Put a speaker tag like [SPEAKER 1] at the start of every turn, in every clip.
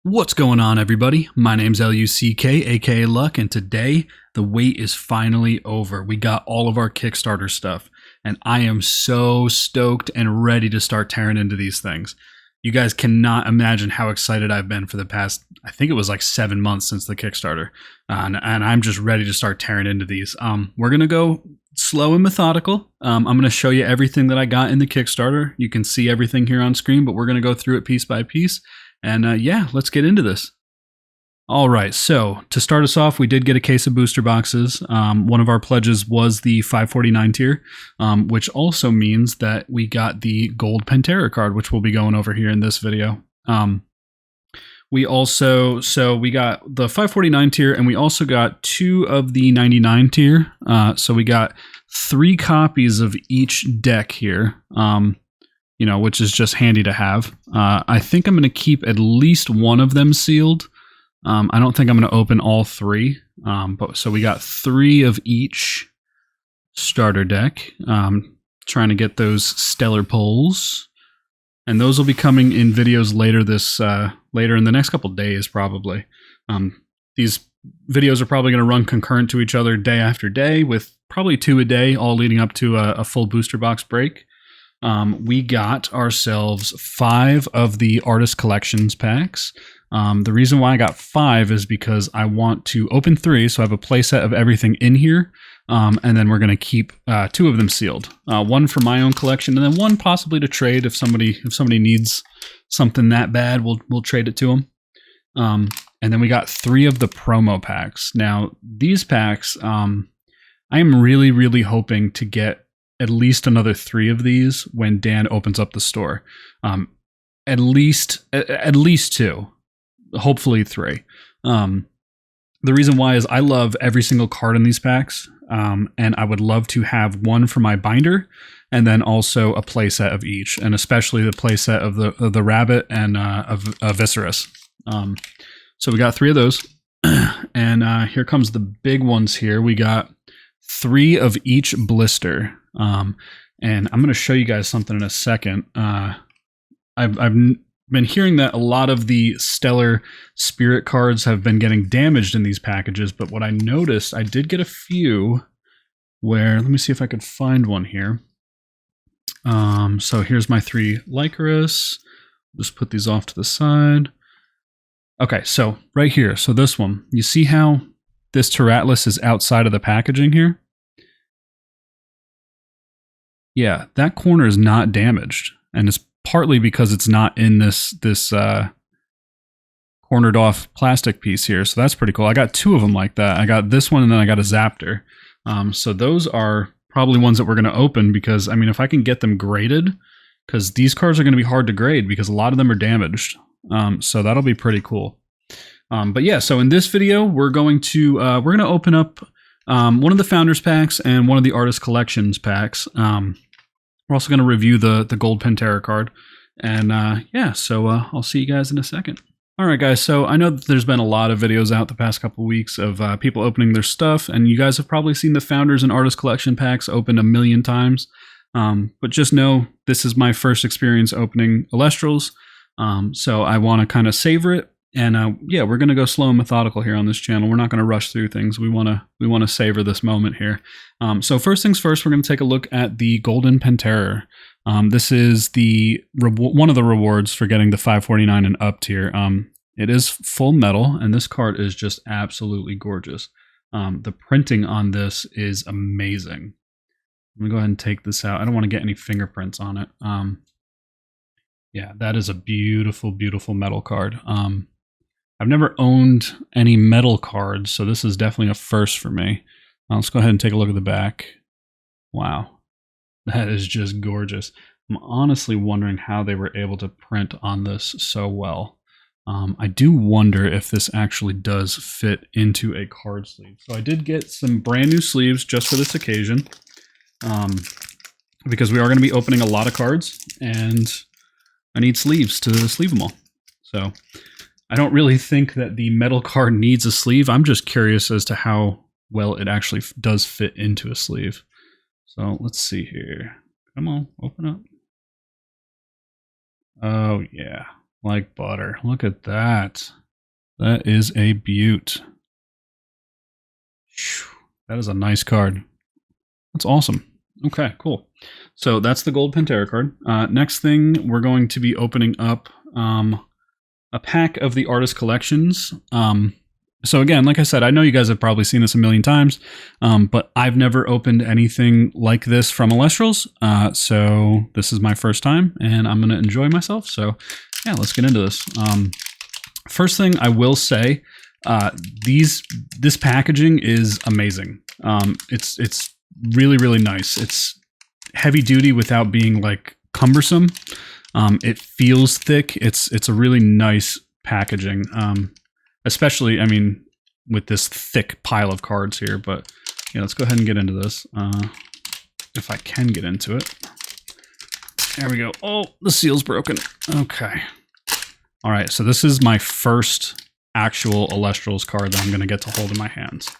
[SPEAKER 1] What's going on, everybody? My name's LUCK, aka Luck, and today the wait is finally over. We got all of our Kickstarter stuff, and I am so stoked and ready to start tearing into these things. You guys cannot imagine how excited I've been for the past, I think it was like 7 months since the Kickstarter, and I'm just ready to start tearing into these. We're going to go slow and methodical. I'm going to show you everything that I got in the Kickstarter. You can see everything here on screen, but we're going to go through it piece by piece. And yeah, let's get into this. All right, so to start us off, we did get a case of booster boxes. One of our pledges was the 549 tier, which also means that we got the gold Pantera card, which we'll be going over here in this video. We got the 549 tier, and we also got 2 of the 99 tier. So we got 3 copies of each deck here. Which is just handy to have. I think I'm going to keep at least one of them sealed. I don't think I'm going to open all 3. So we got 3 of each starter deck. Trying to get those stellar pulls. And those will be coming in videos later in the next couple days, probably. These videos are probably going to run concurrent to each other day after day, with probably 2 a day, all leading up to a full booster box break. We got ourselves 5 of the Artist Collections packs. The reason why I got 5 is because I want to open 3, so I have a playset of everything in here, and then we're going to keep 2 of them sealed. 1 for my own collection, and then 1 possibly to trade if somebody needs something that bad. We'll trade it to them. And then we got 3 of the promo packs. Now these packs, I am really hoping to get at least another 3 of these when Dan opens up the store. At least 2, hopefully 3. The reason why is I love every single card in these packs, and I would love to have 1 for my binder, and then also a playset of each, and especially the playset of the rabbit and of Viscerus. So we got 3 of those, and here comes the big ones here. We got 3 of each blister. And I'm going to show you guys something in a second. I've been hearing that a lot of the Stellar Spirit cards have been getting damaged in these packages, but what I noticed, I did get a few where, let me see if I could find one here. So here's my 3 Lycoris. Just put these off to the side. Okay, so right here, so this one, you see how this Terratlas is outside of the packaging here? Yeah, that corner is not damaged, and it's partly because it's not in this cornered off plastic piece here, so that's pretty cool. I got 2 of them like that. I got this one, and then I got a Zaptor. So those are probably ones that we're going to open, because, I mean, if I can get them graded, because these cards are going to be hard to grade because a lot of them are damaged. So that'll be pretty cool. But yeah, so in this video, we're going to open up one of the Founders packs and one of the Artist Collections packs. We're also going to review the gold Pantera card. And yeah, so I'll see you guys in a second. All right, guys, so I know that there's been a lot of videos out the past couple weeks of people opening their stuff, and you guys have probably seen the Founders and Artist Collection packs opened a million times. But just know this is my first experience opening Elestrals, so I want to kind of savor it. And yeah, we're going to go slow and methodical here on this channel. We're not going to rush through things. We want to savor this moment here. So first things first, we're going to take a look at the Golden Pantera. This is one of the rewards for getting the 549 and up tier. It is full metal, and this card is just absolutely gorgeous. The printing on this is amazing. Let me go ahead and take this out. I don't want to get any fingerprints on it. Yeah, that is a beautiful, beautiful metal card. I've never owned any metal cards, so this is definitely a first for me. Let's go ahead and take a look at the back. Wow, that is just gorgeous. I'm honestly wondering how they were able to print on this so well. I do wonder if this actually does fit into a card sleeve. So I did get some brand new sleeves just for this occasion, because we are going to be opening a lot of cards, and I need sleeves to sleeve them all. So I don't really think that the metal card needs a sleeve. I'm just curious as to how well it actually does fit into a sleeve. So let's see here. Come on, open up. Oh yeah, like butter. Look at that. That is a beaut. That is a nice card. That's awesome. Okay, cool. So that's the gold Pantera card. Next thing, we're going to be opening up a pack of the artist collections. So again, like I said, I know you guys have probably seen this a million times, but I've never opened anything like this from Elestrals. So this is my first time, and I'm going to enjoy myself. So yeah, let's get into this. First thing I will say, this packaging is amazing. It's really, really nice. It's heavy duty without being like cumbersome. It feels thick. It's a really nice packaging. Especially, I mean, with this thick pile of cards here, but yeah, let's go ahead and get into this. If I can get into it. There we go. Oh, the seal's broken. Okay. All right, so this is my first actual Elestrals card that I'm going to get to hold in my hands.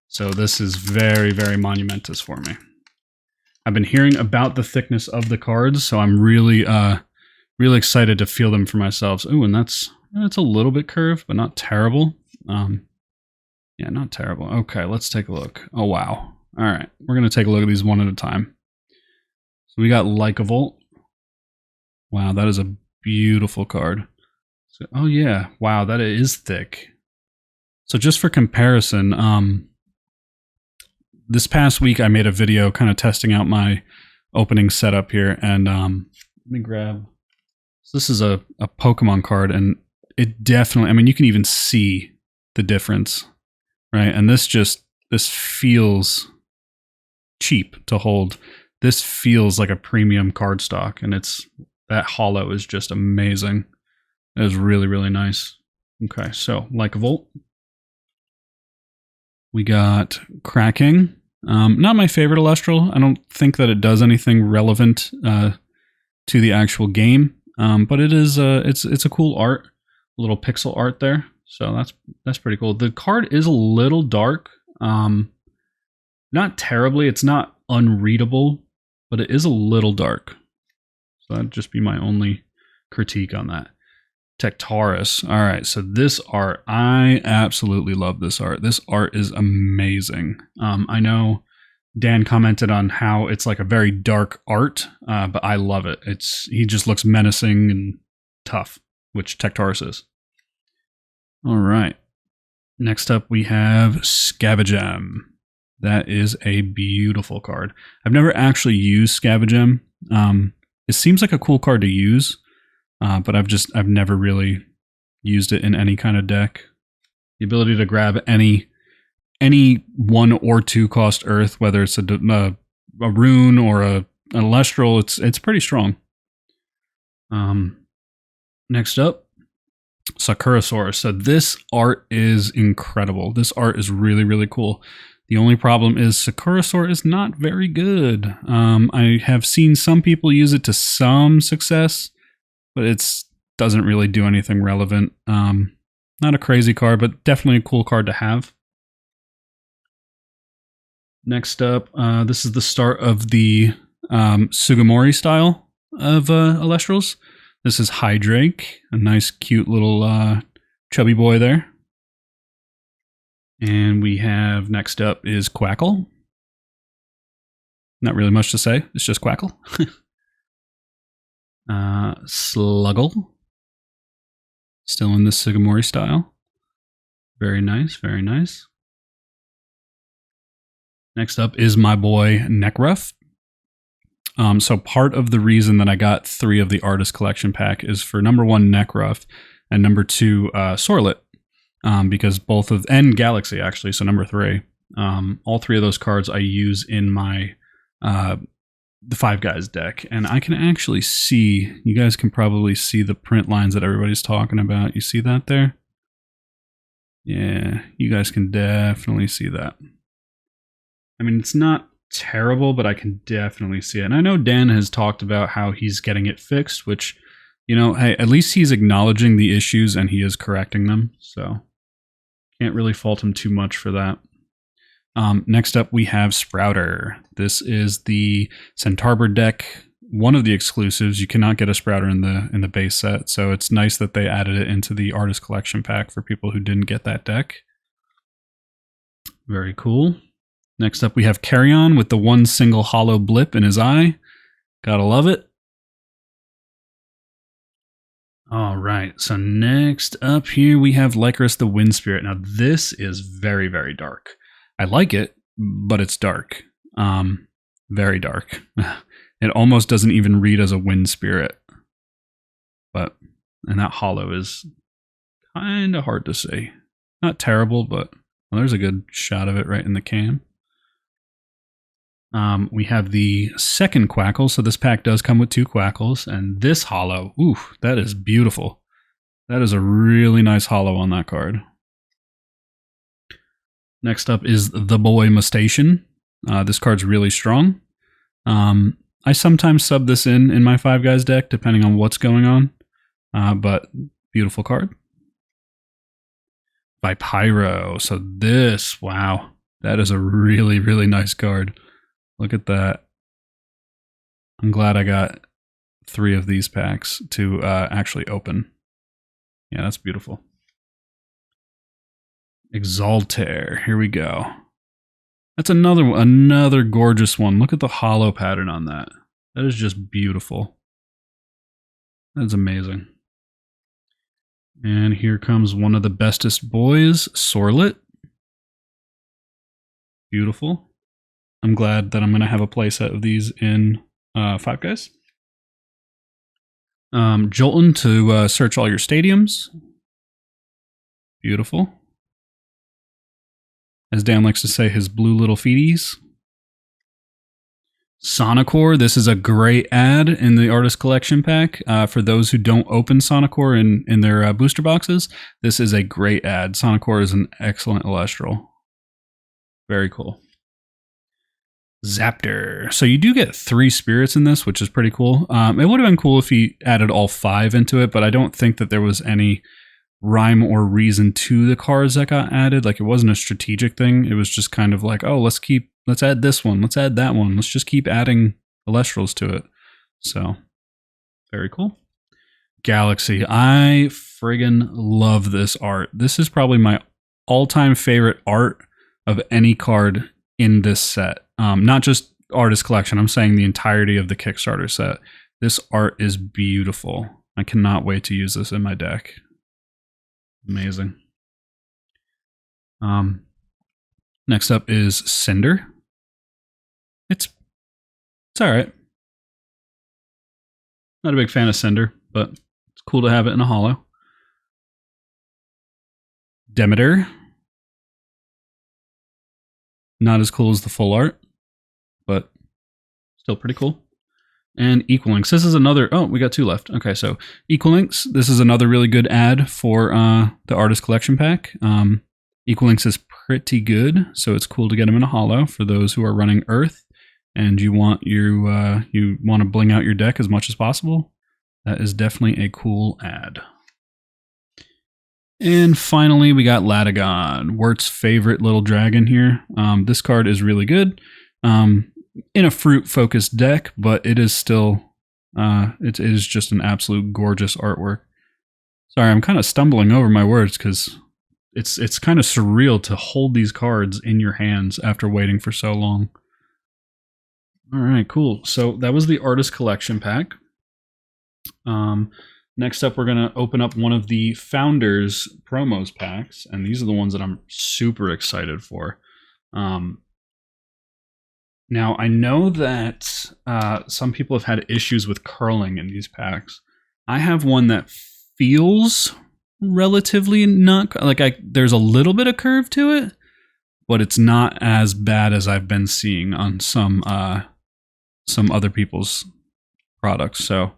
[SPEAKER 1] So this is very, very monumentous for me. I've been hearing about the thickness of the cards, so I'm really, really excited to feel them for myself. Ooh, and that's a little bit curved, but not terrible. Yeah, not terrible. Okay, let's take a look. Oh, wow. All right, we're going to take a look at these one at a time. So we got Lycavolt. Wow, that is a beautiful card. So, oh, yeah. Wow, that is thick. So just for comparison, this past week I made a video kind of testing out my opening setup here, and let me grab... So this is a Pokemon card, and it definitely, I mean, you can even see the difference, right? And this feels cheap to hold. This feels like a premium cardstock, and that hollow is just amazing. It is really, really nice. Okay, so Lycavolt. We got Cracking. Not my favorite Elestral. I don't think that it does anything relevant to the actual game. But it is it's a cool art, a little pixel art there. So that's pretty cool. The card is a little dark. Not terribly. It's not unreadable, but it is a little dark. So that'd just be my only critique on that. Tectaurus. All right, so this art, I absolutely love this art. This art is amazing. I know Dan commented on how it's like a very dark art, but I love it. He just looks menacing and tough, which Tectaurus is. All right. Next up, we have Scavengem. That is a beautiful card. I've never actually used Scavengem. It seems like a cool card to use, but I've never really used it in any kind of deck. The ability to grab any 1 or 2 cost Earth, whether it's a rune or an Elestral, it's pretty strong. Next up, Sakurasaurus. So this art is incredible. This art is really, really cool. The only problem is Sakurasaur is not very good. I have seen some people use it to some success, but it doesn't really do anything relevant. Not a crazy card, but definitely a cool card to have. Next up, this is the start of the Sugimori style of Elestrals. This is Hydrake, a nice, cute little chubby boy there. And we have, next up is Quackle. Not really much to say, it's just Quackle. Sluggle. Still in the Sugimori style. Very nice, very nice. Next up is my boy Nekruff. So part of the reason that I got 3 of the artist collection pack is for number 1 Nekruff and number 2 Sorlet, because both of, and Galaxy actually, so number 3. All 3 of those cards I use in my the Five Guys deck, and I can actually see, you guys can probably see the print lines that everybody's talking about. You see that there? Yeah, you guys can definitely see that. I mean, it's not terrible, but I can definitely see it. And I know Dan has talked about how he's getting it fixed, which, you know, hey, at least he's acknowledging the issues and he is correcting them. So can't really fault him too much for that. Next up, we have Sprouter. This is the Centarbor deck one of the exclusives. You cannot get a Sprouter in the base set, so it's nice that they added it into the Artist Collection pack for people who didn't get that deck. Very cool. Next up, we have Carrion with the one single hollow blip in his eye. Gotta love it. All right, so next up here we have Lycoris the Wind Spirit. Now this is very, very dark. I like it, but it's dark. Very dark. It almost doesn't even read as a Wind Spirit. And that hollow is kind of hard to see. Not terrible, but well, there's a good shot of it right in the cam. We have the second Quackle, so this pack does come with 2 Quackles, and this hollow, ooh, that is beautiful. That is a really nice hollow on that card. Next up is the Boy Mustation. This card's really strong. I sometimes sub this in my 5 guys deck, depending on what's going on, but beautiful card. Vipyro, so this, wow, that is a really, really nice card. Look at that. I'm glad I got 3 of these packs to actually open. Yeah, that's beautiful. Exaltair, here we go. That's another gorgeous one. Look at the hollow pattern on that. That is just beautiful. That is amazing. And here comes one of the bestest boys, Sorlet. Beautiful. I'm glad that I'm going to have a playset of these in 5 guys. Jolton to search all your stadiums. Beautiful. As Dan likes to say, his blue little feeties. Sonicor, this is a great ad in the Artist Collection pack. For those who don't open Sonicor in their booster boxes, this is a great ad. Sonicor is an excellent Elestral. Very cool. Zaptor. So you do get 3 spirits in this, which is pretty cool. It would have been cool if he added all 5 into it, but I don't think that there was any rhyme or reason to the cards that got added. Like, it wasn't a strategic thing. It was just kind of like, oh, let's add this one, let's add that one, let's just keep adding Elestrals to it. So, very cool. Galaxy. I friggin' love this art. This is probably my all-time favorite art of any card in this set. Not just Artist Collection, I'm saying the entirety of the Kickstarter set. This art is beautiful. I cannot wait to use this in my deck. Amazing. Next up is Cinder. It's alright. Not a big fan of Cinder, but it's cool to have it in a hollow. Demeter. Not as cool as the full art, but still pretty cool. And Equalinx. This is another... Oh, we got 2 left. Okay, so Equalinx. This is another really good ad for the Artist Collection pack. Equalinx is pretty good, so it's cool to get them in a hollow for those who are running Earth and you want to bling out your deck as much as possible. That is definitely a cool ad. And finally, we got Latigon, Wirt's favorite little dragon here. This card is really good in a fruit-focused deck, but it is still, it is just an absolute gorgeous artwork. Sorry, I'm kind of stumbling over my words because it's kind of surreal to hold these cards in your hands after waiting for so long. All right, cool. So that was the Artist Collection pack. Next up, we're going to open up one of the Founders promos packs, and these are the ones that I'm super excited for. Now, I know that some people have had issues with curling in these packs. I have one that feels relatively not... Like, there's a little bit of curve to it, but it's not as bad as I've been seeing on some other people's products, so...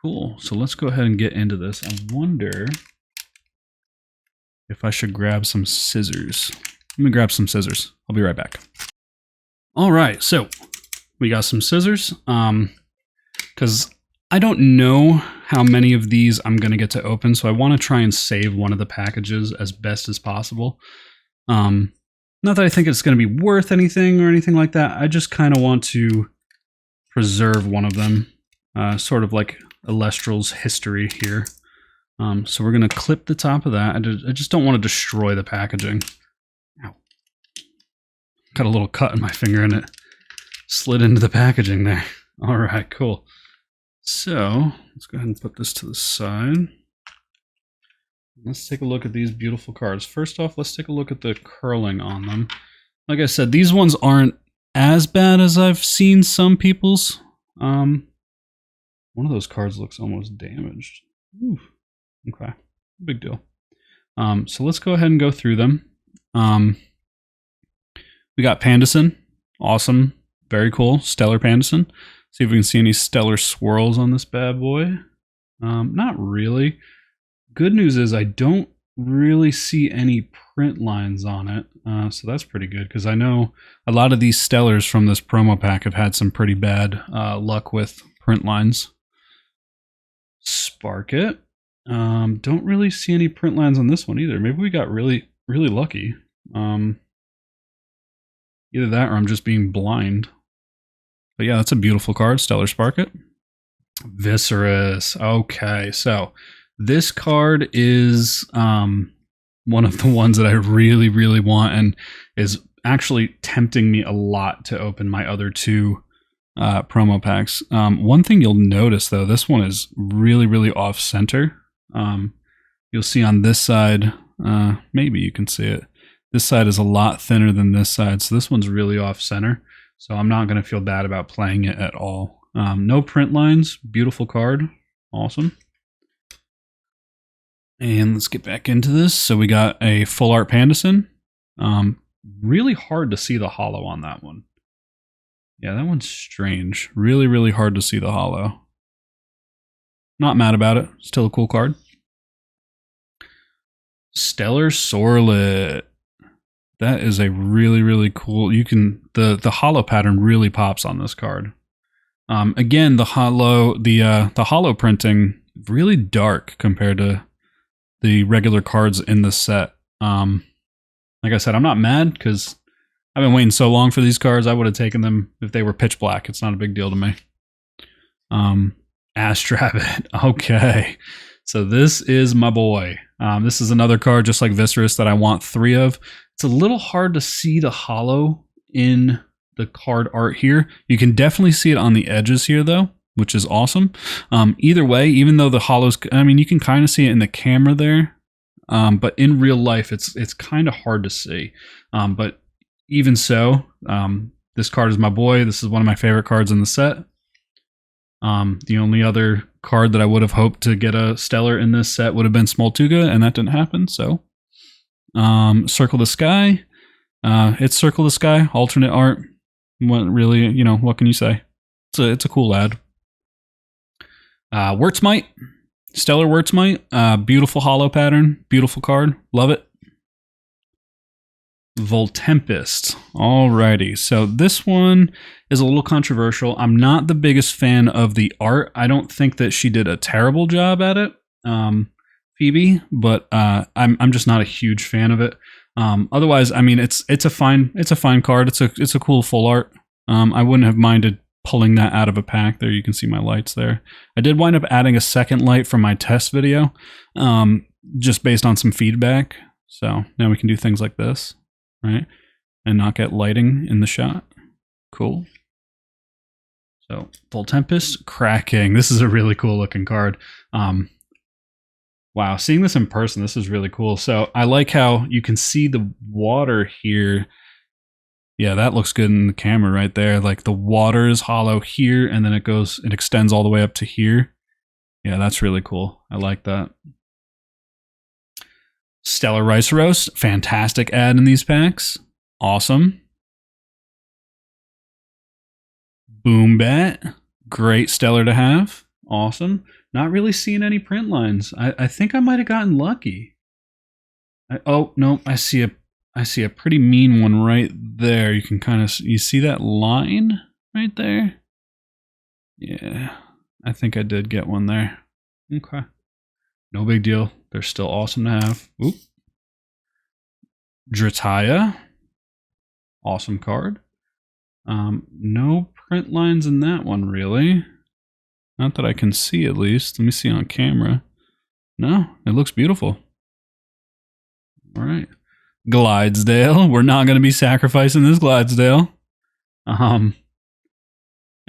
[SPEAKER 1] Cool. So let's go ahead and get into this. I wonder if I should grab some scissors. Let me grab some scissors. I'll be right back. All right. So we got some scissors. Because I don't know how many of these I'm going to get to open. So I want to try and save one of the packages as best as possible. Not that I think it's going to be worth anything or anything like that. I just kind of want to preserve one of them, sort of like Elestrals history here. So we're going to clip the top of that. I just don't want to destroy the packaging. Ow. Got a little cut in my finger and it slid into the packaging there. All right, cool. So let's go ahead and put this to the side. Let's take a look at these beautiful cards. First off, let's take a look at the curling on them. Like I said, these ones aren't as bad as I've seen some people's. One of those cards looks almost damaged. Ooh, okay, big deal. So let's go ahead and go through them. We got Pandison, awesome, very cool, Stellar Pandison. See if we can see any stellar swirls on this bad boy. Not really. Good news is I don't really see any print lines on it, so that's pretty good, because I know a lot of these stellars from this promo pack have had some pretty bad luck with print lines. Spark It. Don't really see any print lines on this one either. Maybe we got really lucky. Either that or I'm just being blind. But yeah, that's a beautiful card, Stellar Spark It. Viscerous. Okay, so this card is one of the ones that I really want and is actually tempting me a lot to open my other two promo packs. One thing you'll notice though, this one is really off center. You'll see on this side, maybe you can see it. This side is a lot thinner than this side, so this one's really off center. So I'm not going to feel bad about playing it at all. No print lines, beautiful card, awesome. And let's get back into this. So we got a full art Pandison. Really hard to see the holo on that one. Yeah, that one's strange. Really hard to see the holo. Not mad about it. Still a cool card. Stellar Sorlet. That is a really cool. You can the holo pattern really pops on this card. Again, the holo printing really dark compared to the regular cards in the set. Like I said, I'm not mad because I've been waiting so long for these cards. I would have taken them if they were pitch black. It's not a big deal to me. Astrabbit. Okay. So this is my boy. This is another card just like Viscerous that I want 3 of. It's a little hard to see the holo in the card art here. You can definitely see it on the edges here though, which is awesome. Either way, even though the holos, I mean, you can kind of see it in the camera there, but in real life, it's kind of hard to see. But even so, this card is my boy. This is one of my favorite cards in the set. The only other card that I would have hoped to get a stellar in this set would have been Smoltuga, and that didn't happen. So, Circle the Sky. It's Circle the Sky, alternate art. What really, you know, what can you say? It's a cool ad. Wurtzmite, Stellar Wurtzmite, beautiful holo pattern, beautiful card, love it. Voltempest, alrighty, so this one is a little controversial. I'm not the biggest fan of the art. I don't think that she did a terrible job at it, Phoebe, but I'm just not a huge fan of it. Otherwise, I mean, it's a fine card. It's a cool full art. I wouldn't have minded pulling that out of a pack. There you can see my lights there. I did wind up adding a second light from my test video, just based on some feedback. So now we can do things like this, right? And not get lighting in the shot. Cool. So Voltempest, cracking. This is a really cool looking card. Wow, seeing this in person, this is really cool. So I like how you can see the water here. Yeah, that looks good in the camera right there. Like the water is hollow here, and then it extends all the way up to here. Yeah, that's really cool. I like that. Stellar Rice Roast, fantastic ad in these packs. Awesome. Boombat, great stellar to have. Awesome. Not really seeing any print lines. I think I might have gotten lucky. Oh, no, I see a pretty mean one right there. You can kind of, you see that line right there? Yeah, I think I did get one there. Okay. No big deal. They're still awesome to have. Oop. Drataya. Awesome card. No print lines in that one, really. Not that I can see, at least. Let me see on camera. No, it looks beautiful. All right. Glidesdale. We're not going to be sacrificing this Glidesdale.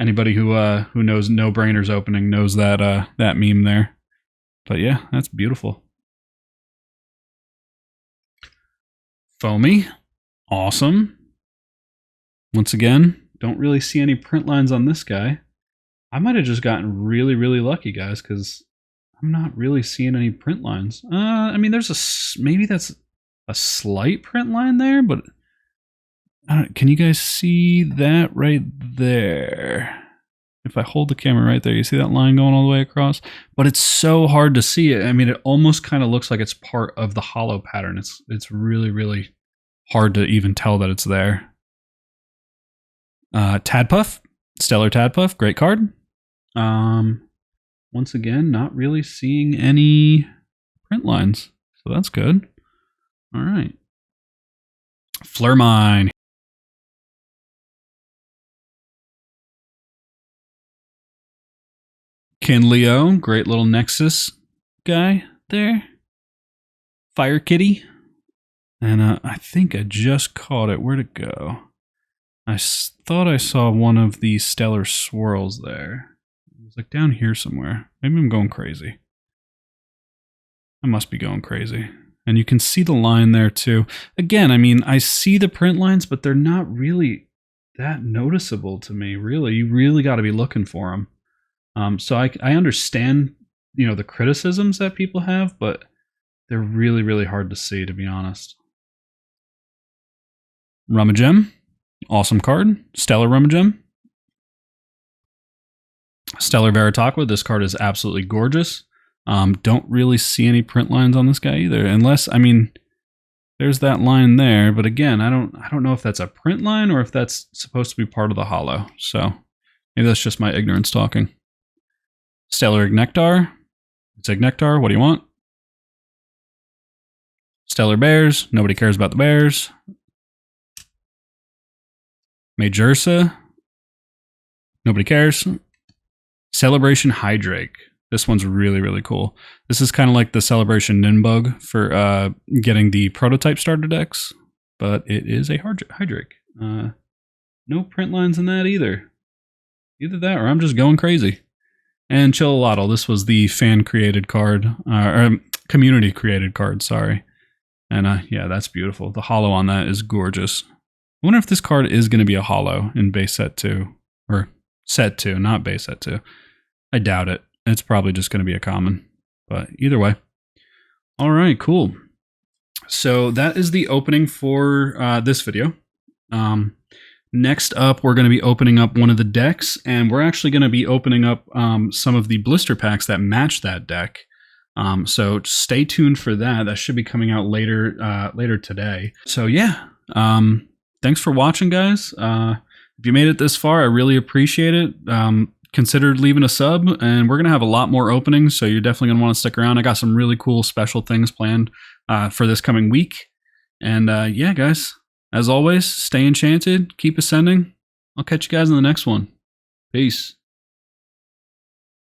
[SPEAKER 1] Anybody who knows No Brainers opening knows that that meme there. But yeah, that's beautiful. Foamy. Awesome. Once again, don't really see any print lines on this guy. I might have just gotten really, really lucky, guys, because I'm not really seeing any print lines. I mean, there's maybe that's a slight print line there, but can you guys see that right there? If I hold the camera right there, you see that line going all the way across? But it's so hard to see it. I mean, it almost kind of looks like it's part of the hollow pattern. It's really, really hard to even tell that it's there. Tadpuff, Stellar Tadpuff, great card. Once again, not really seeing any print lines, so that's good. All right. Flurmine. Kinleo, great little Nexus guy there. Fire Kitty. And I think I just caught it. Where'd it go? I thought I saw one of the Stellar Swirls there. It was like down here somewhere. Maybe I'm going crazy. I must be going crazy. And you can see the line there too. Again, I mean, I see the print lines, but they're not really that noticeable to me, really. You really got to be looking for them. So I understand, you know, the criticisms that people have, but they're really, really hard to see, to be honest. Rummagem, awesome card. Stellar Rummagem. Stellar Veritaqua, this card is absolutely gorgeous. Don't really see any print lines on this guy either, unless, I mean, there's that line there, but again, I don't know if that's a print line or if that's supposed to be part of the hollow. So maybe that's just my ignorance talking. Stellar Ignectar. It's Ignectar. What do you want? Stellar Bears. Nobody cares about the bears. Majursa. Nobody cares. Celebration Hydrake. This one's really, really cool. This is kind of like the Celebration Ninbug for getting the prototype starter decks, but it is a Hydrake. No print lines in that either. Either that or I'm just going crazy. And Chillalotl, this was the fan-created card, or community-created card, sorry. And yeah, that's beautiful. The hollow on that is gorgeous. I wonder if this card is going to be a hollow in base set 2. Or set 2, not base set 2. I doubt it. It's probably just going to be a common. But either way. All right, cool. So that is the opening for this video. Next up, we're going to be opening up one of the decks, and we're actually going to be opening up some of the blister packs that match that deck. So stay tuned for that. That should be coming out later today. So yeah, thanks for watching, guys. If you made it this far, I really appreciate it. Consider leaving a sub, and we're going to have a lot more openings, so you're definitely going to want to stick around. I got some really cool special things planned for this coming week. And yeah, guys. As always, stay enchanted, keep ascending. I'll catch you guys in the next one. Peace.